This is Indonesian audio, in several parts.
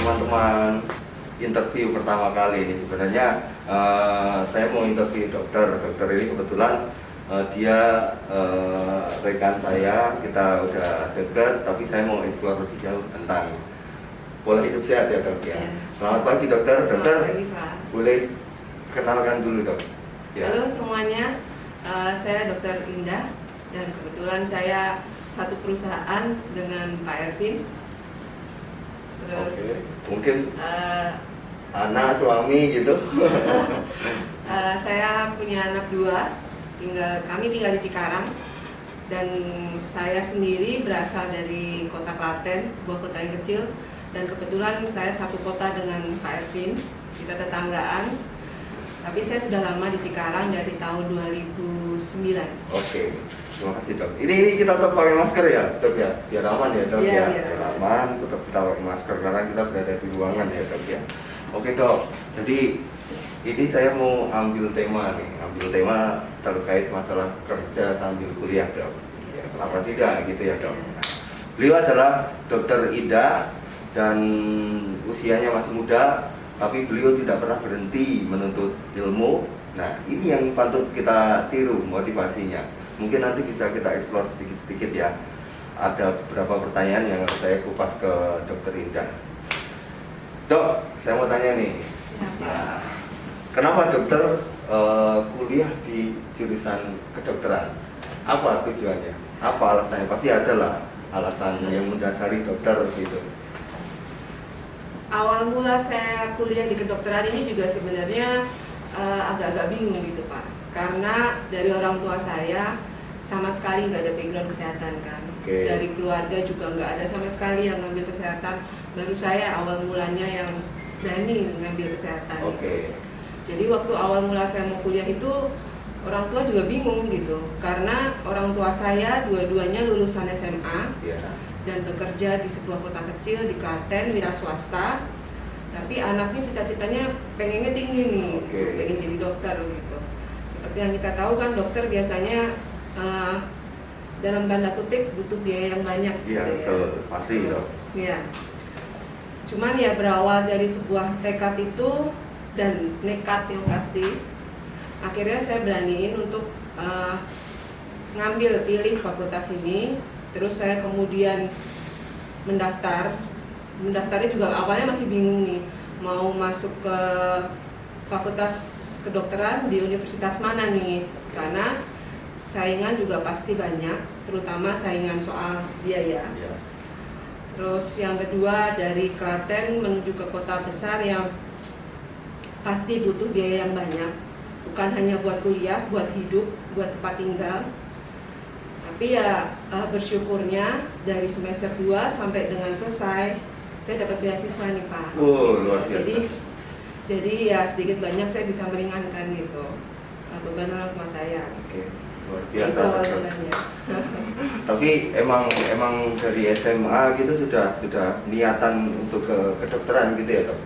teman-teman interview pertama kali ini. Sebenarnya saya mau interview dokter ini kebetulan dia rekan saya, kita udah dekat, tapi saya mau explore lebih jauh tentang pola hidup sehat ya dok ya. Selamat pagi dokter. Selamat pagi Pak. Boleh kenalkan dulu dok. Ya. Halo semuanya, saya Dokter Indah dan kebetulan saya satu perusahaan dengan Pak Ervin. Terus mungkin anak suami gitu. Saya punya anak 2, kami tinggal di Cikarang dan saya sendiri berasal dari kota Klaten, sebuah kota yang kecil, dan kebetulan saya satu kota dengan Pak Ervin, kita tetanggaan. Tapi saya sudah lama di Cikarang dari tahun 2009. Oke, terima kasih dok. Ini kita tetap pakai masker ya dok ya, biar aman ya dok ya. Biar aman, tetap kita pakai masker karena kita berada di ruangan ya dok ya. Oke dok, jadi ini saya mau ambil tema terkait masalah kerja sambil kuliah dok. Ya, kenapa tidak gitu ya dok. Beliau adalah Dokter Indah dan usianya masih muda, tapi beliau tidak pernah berhenti menuntut ilmu. Nah, ini yang patut kita tiru motivasinya. Mungkin nanti bisa kita eksplor sedikit-sedikit ya. Ada beberapa pertanyaan yang harus saya kupas ke Dokter Indah. Dok, saya mau tanya nih. Nah, kenapa dokter kuliah di jurusan kedokteran? Apa tujuannya? Apa alasannya? Pasti adalah alasan yang mendasari dokter gitu. Awal mula saya kuliah di kedokteran ini juga sebenarnya agak-agak bingung gitu Pak, karena dari orang tua saya sama sekali nggak ada background kesehatan kan. Dari keluarga juga nggak ada sama sekali yang ngambil kesehatan. Baru saya awal mulanya yang berani ngambil kesehatan. Jadi waktu awal mula saya mau kuliah itu orang tua juga bingung gitu, karena orang tua saya dua-duanya lulusan SMA. Dan bekerja di sebuah kota kecil di Klaten, wira swasta. Tapi anaknya cita-citanya pengennya tinggi nih, pengen jadi dokter gitu. Seperti yang kita tahu kan, dokter biasanya dalam tanda kutip butuh biaya yang banyak. Iya, betul, pasti dok. Iya. Cuman ya berawal dari sebuah tekad itu dan nekat yang pasti. Akhirnya saya beraniin untuk ngambil pilih fakultas ini. Terus saya kemudian mendaftarnya juga awalnya masih bingung nih, mau masuk ke fakultas kedokteran di universitas mana nih, karena saingan juga pasti banyak, terutama saingan soal biaya. Terus yang kedua, dari Klaten menuju ke kota besar yang pasti butuh biaya yang banyak, bukan hanya buat kuliah, buat hidup, buat tempat tinggal. Tapi ya bersyukurnya dari semester 2 sampai dengan selesai saya dapat beasiswa nih Pak. Luar biasa. Jadi ya sedikit banyak saya bisa meringankan gitu beban orang tua saya. Luar biasa. Tapi emang dari SMA gitu sudah niatan untuk ke kedokteran gitu ya dok?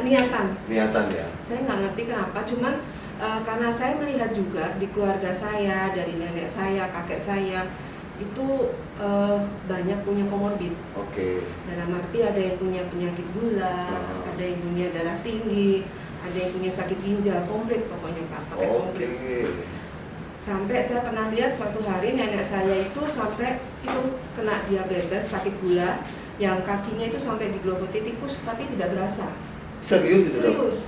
Niatan ya. Saya nggak ngerti kenapa, cuman karena saya melihat juga di keluarga saya, dari nenek saya, kakek saya itu banyak punya komorbid. Dalam arti ada yang punya penyakit gula, ada yang punya darah tinggi, ada yang punya sakit ginjal, komplit pokoknya Pak, pakai komplit. Sampai saya pernah lihat suatu hari nenek saya itu sampai itu kena diabetes, sakit gula, yang kakinya itu sampai digelogoti tikus tapi tidak berasa. Serius itu dok? Serius.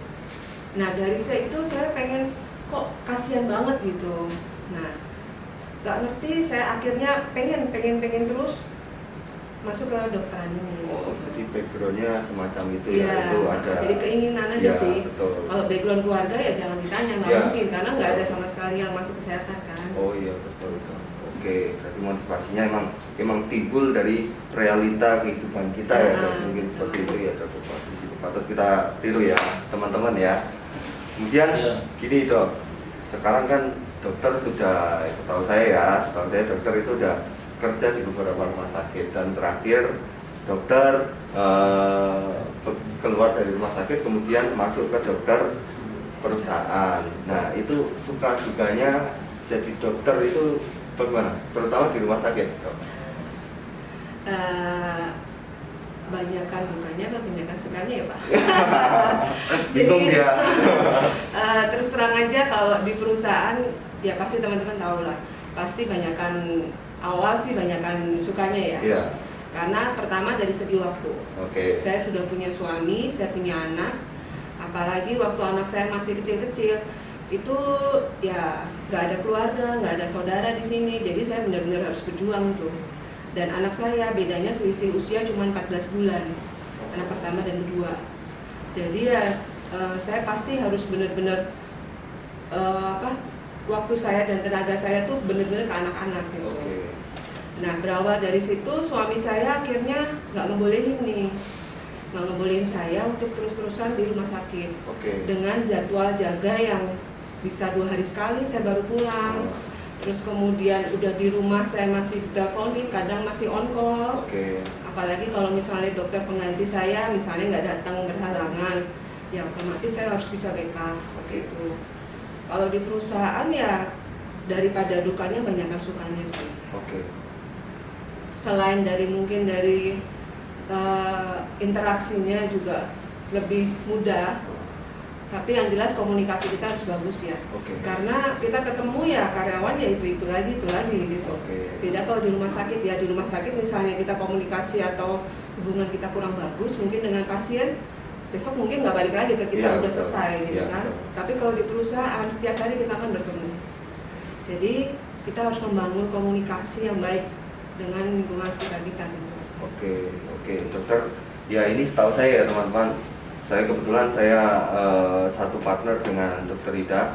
Nah dari itu saya pengen, kok kasihan banget gitu. Nah gak ngerti, saya akhirnya pengen terus masuk ke dokteran ini. Jadi backgroundnya semacam itu ya, itu ada. Jadi keinginan aja sih. Betul. Kalau background keluarga ya jangan ditanya, nggak mungkin karena nggak ada sama sekali yang masuk kesehatan kan. Betul. Berarti motivasinya emang timbul dari realita kehidupan kita ya dok. Mungkin seperti itu ya dok. Patut kita tiru ya teman-teman ya. Kemudian gini dok, sekarang kan dokter sudah, setahu saya dokter itu udah kerja di beberapa rumah sakit, dan terakhir dokter keluar dari rumah sakit kemudian masuk ke dokter perusahaan. Nah itu suka dukanya jadi dokter itu bagaimana? Terutama di rumah sakit dok. Banyakan dukanya atau banyakan sukanya ya Pak? Bingung ya. Terus terang aja kalau di perusahaan ya pasti teman-teman tahu lah, pasti banyakan awal sih banyakan sukanya ya. Iya. Karena pertama dari segi waktu. Saya sudah punya suami, saya punya anak, apalagi waktu anak saya masih kecil-kecil itu ya nggak ada keluarga, nggak ada saudara di sini, jadi saya benar-benar harus berjuang tuh. Dan anak saya bedanya selisih usia cuma 14 bulan, anak pertama dan kedua. Jadi ya saya pasti harus benar-benar waktu saya dan tenaga saya tuh benar-benar ke anak-anak gitu. Nah berawal dari situ suami saya akhirnya nggak ngebolehin saya untuk terus-terusan di rumah sakit dengan jadwal jaga yang bisa 2 hari sekali saya baru pulang. Terus kemudian udah di rumah saya masih diteleponin, kadang masih on call. Apalagi kalau misalnya dokter pengganti saya misalnya nggak datang berhalangan, ya otomatis saya harus bisa backup seperti itu. Kalau di perusahaan ya daripada dukanya banyakkan sukanya sih. Selain dari mungkin dari interaksinya juga lebih mudah. Tapi yang jelas komunikasi kita harus bagus ya, karena kita ketemu ya karyawan ya itu lagi gitu. Beda kalau di rumah sakit ya, di rumah sakit misalnya kita komunikasi atau hubungan kita kurang bagus mungkin dengan pasien, besok mungkin nggak balik lagi ke kita, udah selesai gitu kan. Tapi kalau di perusahaan setiap hari kita akan bertemu, jadi kita harus membangun komunikasi yang baik dengan lingkungan sekitar kita gitu. Oke, dokter. Ya ini setahu saya ya teman-teman. Saya kebetulan satu partner dengan Dokter Ida.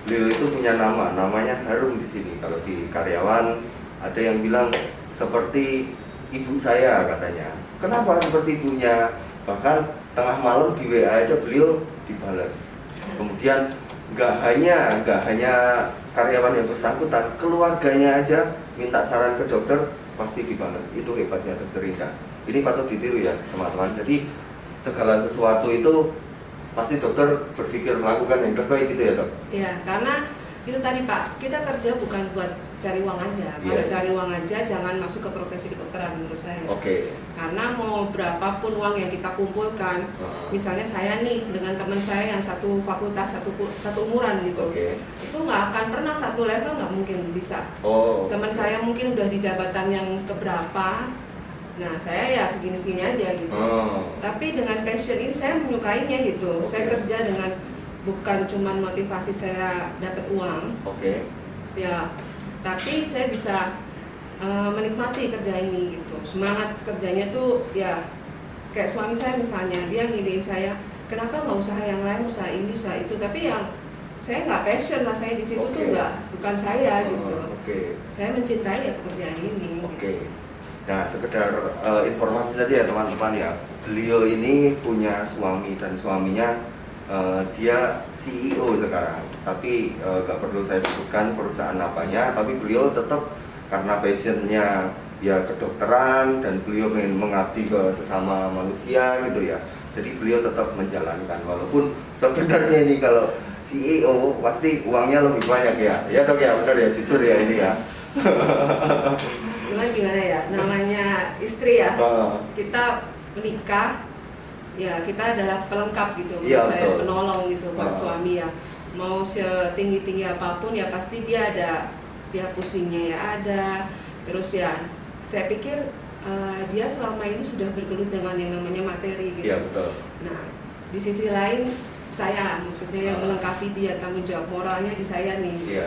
Beliau itu punya namanya harum di sini. Kalau di karyawan ada yang bilang seperti ibu saya katanya. Kenapa seperti ibunya? Bahkan tengah malam di WA aja beliau dibalas. Kemudian nggak hanya karyawan yang bersangkutan, keluarganya aja minta saran ke dokter pasti dibalas. Itu hebatnya Dokter Ida. Ini patut ditiru ya teman-teman. Jadi segala sesuatu itu pasti dokter berpikir melakukan yang terbaik gitu ya dok? Iya, karena itu tadi Pak, kita kerja bukan buat cari uang aja. Kalau cari uang aja jangan masuk ke profesi kedokteran menurut saya. Karena mau berapapun uang yang kita kumpulkan, misalnya saya nih dengan teman saya yang satu fakultas, satu umuran gitu, itu nggak akan pernah satu level, nggak mungkin bisa. Teman saya mungkin udah di jabatan yang keberapa. Nah saya ya segini-segini aja gitu. Tapi dengan passion ini saya menyukainya gitu. Saya kerja dengan bukan cuma motivasi saya dapat uang. Ya, tapi saya bisa menikmati kerja ini gitu. Semangat kerjanya tuh ya kayak suami saya misalnya, dia ngidein saya, kenapa nggak usaha yang lain, usaha ini, usaha itu. Tapi yang saya nggak passion lah, saya di situ tuh bukan saya gitu. Saya mencintai ya pekerjaan ini. Gitu. Nah, sekedar informasi saja ya teman-teman ya. Beliau ini punya suami dan suaminya dia CEO sekarang. Tapi gak perlu saya sebutkan perusahaan apanya. Tapi beliau tetap karena passionnya ya kedokteran dan beliau ingin mengabdi ke sesama manusia gitu ya. Jadi beliau tetap menjalankan. Walaupun sebenarnya ini kalau CEO pasti uangnya lebih banyak ya. Ya dok ya, benar ya, jujur ya ini ya. Gimana ya, namanya istri ya, kita menikah ya kita adalah pelengkap gitu, saya penolong gitu buat suami ya. Mau setinggi-tinggi apapun ya pasti dia ada, dia pusingnya ya ada. Terus ya saya pikir dia selama ini sudah bergelut dengan yang namanya materi gitu. Nah di sisi lain saya maksudnya yang melengkapi dia, tanggung jawab moralnya di saya nih.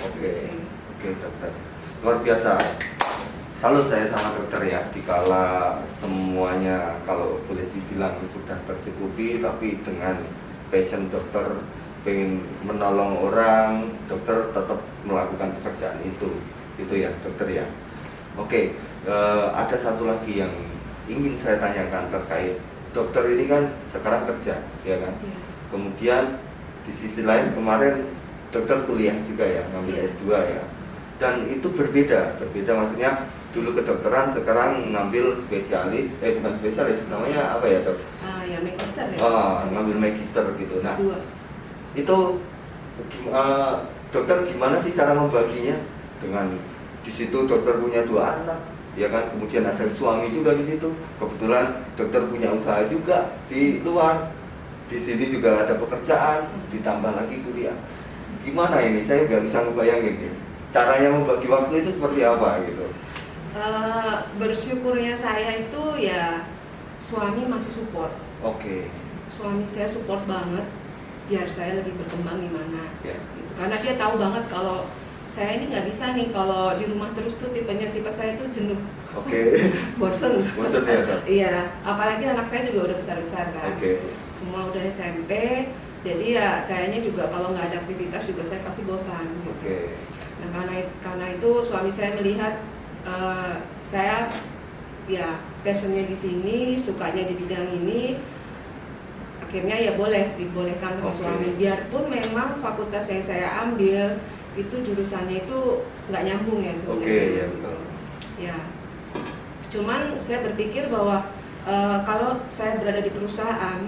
Oke dokter, luar biasa. Salut saya sama dokter ya, dikala semuanya kalau boleh dibilang sudah tercukupi, tapi dengan passion dokter pengen menolong orang, dokter tetap melakukan pekerjaan itu ya dokter ya. Ada satu lagi yang ingin saya tanyakan terkait dokter ini kan sekarang kerja ya kan, kemudian di sisi lain kemarin dokter kuliah juga ya, ngambil S2 ya, dan itu berbeda maksudnya. Dulu kedokteran, sekarang ngambil spesialis, bukan spesialis, namanya apa ya dok? Ya magister ya. Ngambil magister gitu. Nah, S2. Itu dokter gimana sih cara membaginya? Dengan di situ dokter punya 2 anak, ya kan, kemudian ada suami juga di situ, kebetulan dokter punya usaha juga di luar, di sini juga ada pekerjaan, ditambah lagi kuliah. Gimana ini? Saya nggak bisa ngebayangin nih. Caranya membagi waktu itu seperti apa gitu? Bersyukurnya saya itu ya suami masih support. Oke. Suami saya support banget biar saya lebih berkembang gimana. Ya. Gitu. Karena dia tahu banget kalau saya ini nggak bisa nih kalau di rumah terus tuh tipe saya tuh jenuh. Oke. Bosen. Bosen ya dok? Iya, apalagi anak saya juga udah besar-besar kan. Oke. Semua udah SMP, jadi ya sayanya juga kalau nggak ada aktivitas juga saya pasti bosan. Gitu. Oke. Nah karena itu suami saya melihat saya ya passionnya di sini, sukanya di bidang ini, akhirnya ya dibolehkan sama suami. Biarpun memang fakultas yang saya ambil itu jurusannya itu nggak nyambung ya sebenarnya. Oke, ya betul. Ya, cuman saya berpikir bahwa kalau saya berada di perusahaan,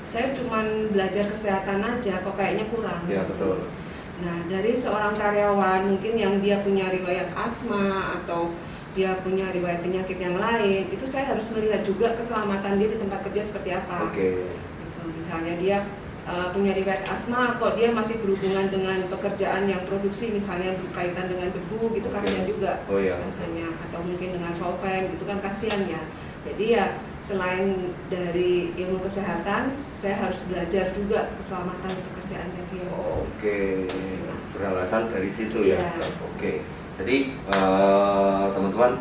saya cuman belajar kesehatan aja, kok kayaknya kurang. Ya betul. Nah, dari seorang karyawan mungkin yang dia punya riwayat asma atau dia punya riwayat penyakit yang lain, itu saya harus melihat juga keselamatan dia di tempat kerja seperti apa. Oke. Gitu. Misalnya dia punya riwayat asma, kok dia masih berhubungan dengan pekerjaan yang produksi, misalnya berkaitan dengan debu, gitu kasihan juga rasanya. Atau mungkin dengan solvent, gitu kan kasihan ya. Jadi ya selain dari ilmu kesehatan, saya harus belajar juga keselamatan pekerjaannya dia. Oke, beralasan dari situ ya. Oke, jadi teman-teman,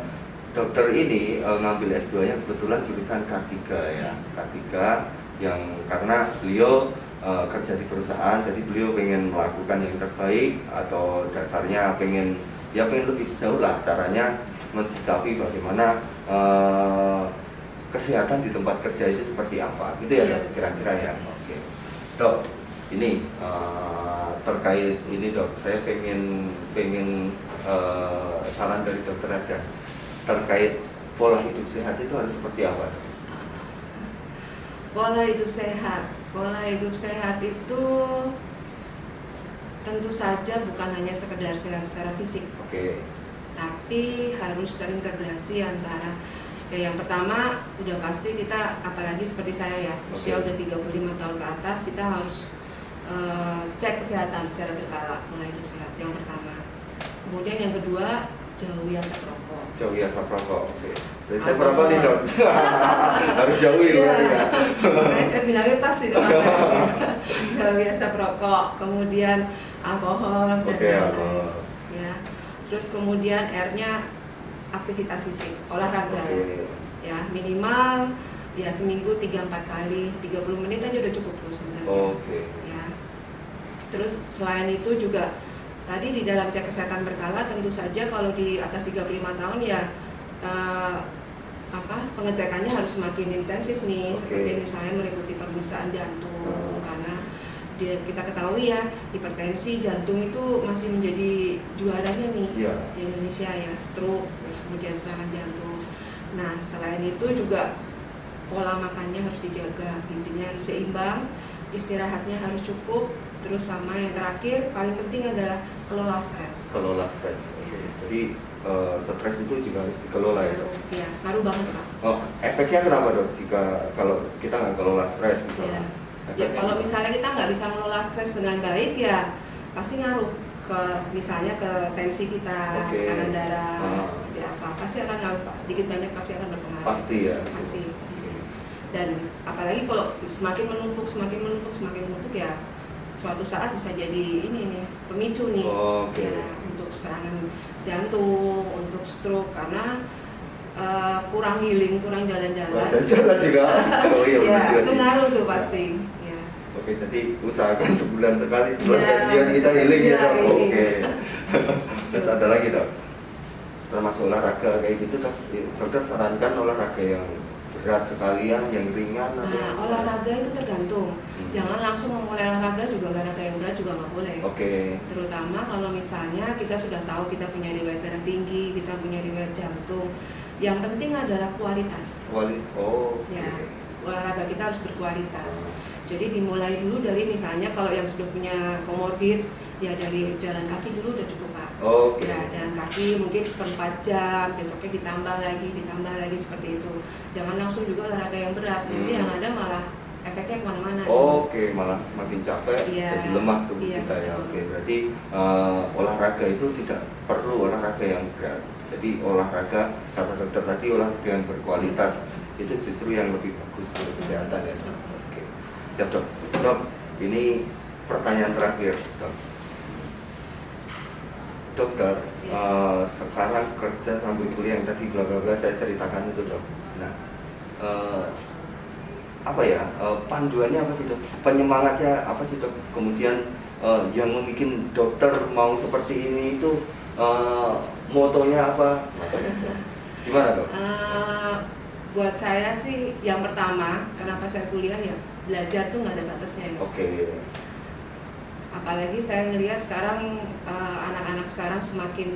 dokter ini ngambil S2-nya kebetulan jurusan K3 ya. K3 yang karena beliau kerja di perusahaan, jadi beliau pengen melakukan yang terbaik atau dasarnya pengen lebih jauh lah caranya mensikapi bagaimana kesehatan di tempat kerja itu seperti apa, gitu ya dok, kira-kira ya. Oke, dok, ini terkait ini dok, saya pengen saran dari dokter aja terkait pola hidup sehat itu harus seperti apa dok? Pola hidup sehat itu tentu saja bukan hanya sekedar sehat secara fisik. Oke. Tapi harus terintegrasi antara yang pertama udah pasti kita, apalagi seperti saya ya, usia udah 35 tahun ke atas, kita harus cek kesehatan secara berkala, pola hidup sehat yang pertama. Kemudian yang kedua, jauhi asap rokok. Jauhi asap rokok, oke. Jadi saya perokok nih dok, harus jauhi ya. Makanya saya bilangnya pasti itu jauhi asap rokok, kemudian alkohol dan lain-lain. Ya. Terus kemudian R-nya aktivitas fisik, olahraga. Ya, minimal ya seminggu 3-4 kali, 30 menit aja udah cukup tuh sebenarnya. Ya. Terus selain itu juga tadi di dalam cek kesehatan berkala, tentu saja kalau di atas 35 tahun ya pengecekannya harus semakin intensif nih, seperti misalnya meliputi pemeriksaan jantung, karena kita ketahui ya hipertensi jantung itu masih menjadi juaranya nih di Indonesia ya, stroke, terus kemudian serangan jantung. Nah selain itu juga pola makannya harus dijaga, gizinya harus seimbang, istirahatnya harus cukup, terus sama yang terakhir paling penting adalah kelola stres. Jadi stres itu juga harus dikelola ya dok? Iya, ngaruh banget Pak. Oh, efeknya kenapa dok kalau kita nggak kelola stres misalnya? Ya kalau misalnya kita nggak bisa mengelola stres dengan baik ya pasti ngaruh ke misalnya ke tensi kita, tekanan darah, seperti apa, pasti akan ngaruh Pak, sedikit banyak pasti akan berpengaruh. Pasti ya? Pasti. Dan apalagi kalau semakin menumpuk ya suatu saat bisa jadi ini nih pemicu nih ya, untuk serangan jantung, untuk stroke, karena kurang healing, kurang jalan-jalan. Jalan-jalan juga. Ya, itu ngaruh tuh pasti. Ya. Oke, jadi usahakan sebulan sekali setelah kajian kita healing ya dok. Oke. Terus ada lagi dok, termasuk olahraga kayak gitu dok. Dokter sarankan olahraga yang berat sekalian, yang ringan. Nah, olahraga itu tergantung. Jangan langsung memulai olahraga juga olahraga yang berat juga nggak boleh. Terutama kalau misalnya kita sudah tahu kita punya riwayat darah tinggi, kita punya riwayat jantung. Yang penting adalah kualitas. Ya, olahraga kita harus berkualitas. Jadi dimulai dulu dari misalnya kalau yang sudah punya komorbid Ya dari jalan kaki dulu udah cukup Pak. Oke. Ya jalan kaki mungkin 1/4 jam, besoknya ditambah lagi seperti itu. Jangan langsung juga olahraga yang berat, nanti yang ada malah efeknya kemana-mana. Oke, malah makin capek, Iya. jadi lemah tubuh Iya, kita ya. betul. Oke, berarti olahraga itu tidak perlu olahraga yang berat. Jadi olahraga, kata dokter tadi, olahraga yang berkualitas itu justru yang lebih bagus untuk kesehatan ya. Oke, siap dok. Dok, ini pertanyaan terakhir dok. Dokter, sekarang kerja sambil kuliah yang tadi bla bla bla saya ceritakan itu dok. Nah, apa ya, panduannya apa sih dok? Penyemangatnya apa sih dok? Kemudian yang membuat dokter mau seperti ini itu motonya apa? Gimana dok? Buat saya sih yang pertama, kenapa saya kuliah ya belajar tuh nggak ada batasnya. Oke. Apalagi saya ngelihat sekarang anak-anak sekarang semakin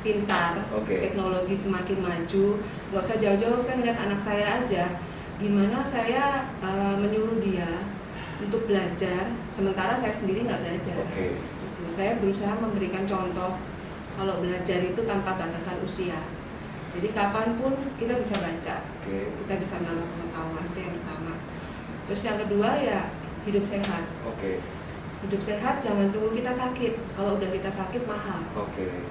pintar, teknologi semakin maju. Nggak usah jauh-jauh, saya ngeliat anak saya aja, gimana saya menyuruh dia untuk belajar, sementara saya sendiri nggak belajar. Gitu. Saya berusaha memberikan contoh kalau belajar itu tanpa batasan usia. Jadi kapanpun kita bisa baca, kita bisa menambah pengetahuan, itu yang pertama. Terus yang kedua ya hidup sehat. Hidup sehat, jangan tunggu kita sakit. Kalau udah kita sakit mahal.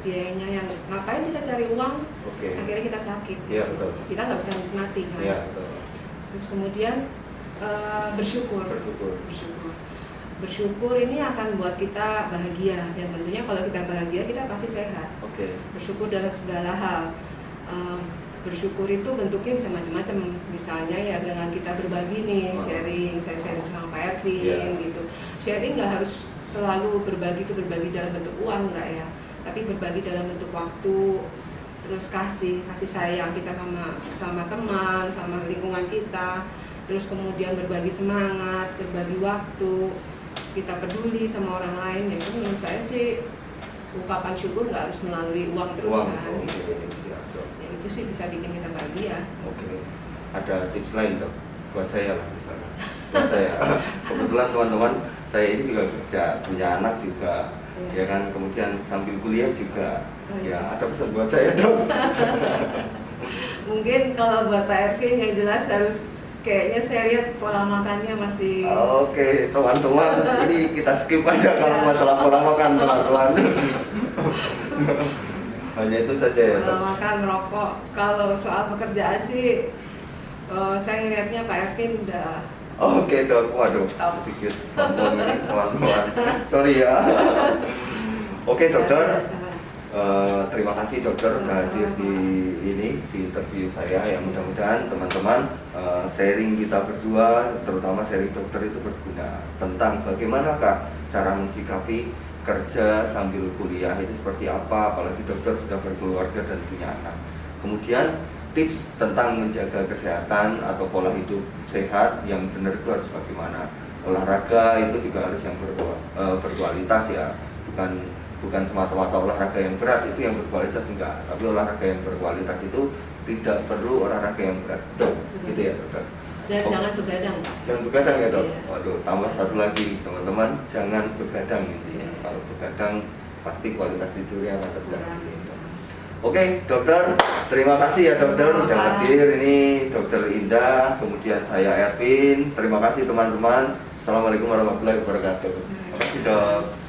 Biayanya yang ngapain kita cari uang, akhirnya kita sakit. Iya, betul. Kita nggak bisa menikmati kan. Iya, betul. Terus kemudian bersyukur. Bersyukur ini akan buat kita bahagia. Dan tentunya kalau kita bahagia, kita pasti sehat. Bersyukur dalam segala hal. Bersyukur itu bentuknya bisa macam-macam. Misalnya ya dengan kita berbagi nih, sharing, saya sharing sama Pak Ervin gitu. Sharing nggak harus selalu berbagi itu berbagi dalam bentuk uang nggak ya, tapi berbagi dalam bentuk waktu, terus kasih sayang kita sama teman, sama lingkungan kita, terus kemudian berbagi semangat, berbagi waktu, kita peduli sama orang lain. Ya itu menurut saya sih ungkapan syukur nggak harus melalui uang terus kan. Ya, itu sih bisa bikin kita bahagia. Ada tips lain dok buat saya lah misalnya. Buat saya kebetulan teman-teman saya ini juga kerja, punya anak juga, ya kan, kemudian sambil kuliah juga. Ya ada pesan buat saya dok. Mungkin kalau buat Pak Ervin yang jelas harus, kayaknya saya lihat pola makannya masih. Oke, teman-teman, ini kita skip aja kalau masalah pola makan teman-teman. Hanya itu saja ya. Pola makan, merokok. Kalau soal pekerjaan sih, saya ngelihatnya Pak Ervin udah. Oke dok, waduh, sedikit sombong ini teman-teman. Sorry ya. Oke dokter. Terima kasih dokter hadir di interview saya. Ya mudah-mudahan teman-teman sharing kita berdua, terutama sharing dokter itu berguna tentang bagaimanakah cara mensikapi kerja sambil kuliah itu seperti apa, apalagi dokter sudah berkeluarga dan punya anak. Kemudian tips tentang menjaga kesehatan atau pola hidup sehat yang benar itu harus bagaimana. Olahraga itu juga harus yang berkualitas ya, bukan semata-mata olahraga yang berat itu yang berkualitas, enggak, tapi olahraga yang berkualitas itu tidak perlu olahraga yang berat, gitu ya dokter. Dan jangan begadang. Jangan begadang ya dok. Waduh, tambah satu lagi teman-teman, jangan begadang gitu ya. Kalau begadang pasti kualitas tidurnya akan terganggu. Oke dokter, terima kasih ya dokter sudah hadir. Ini dokter Indah, kemudian saya Ervin. Terima kasih teman-teman. Assalamualaikum warahmatullahi wabarakatuh. Terima kasih dok.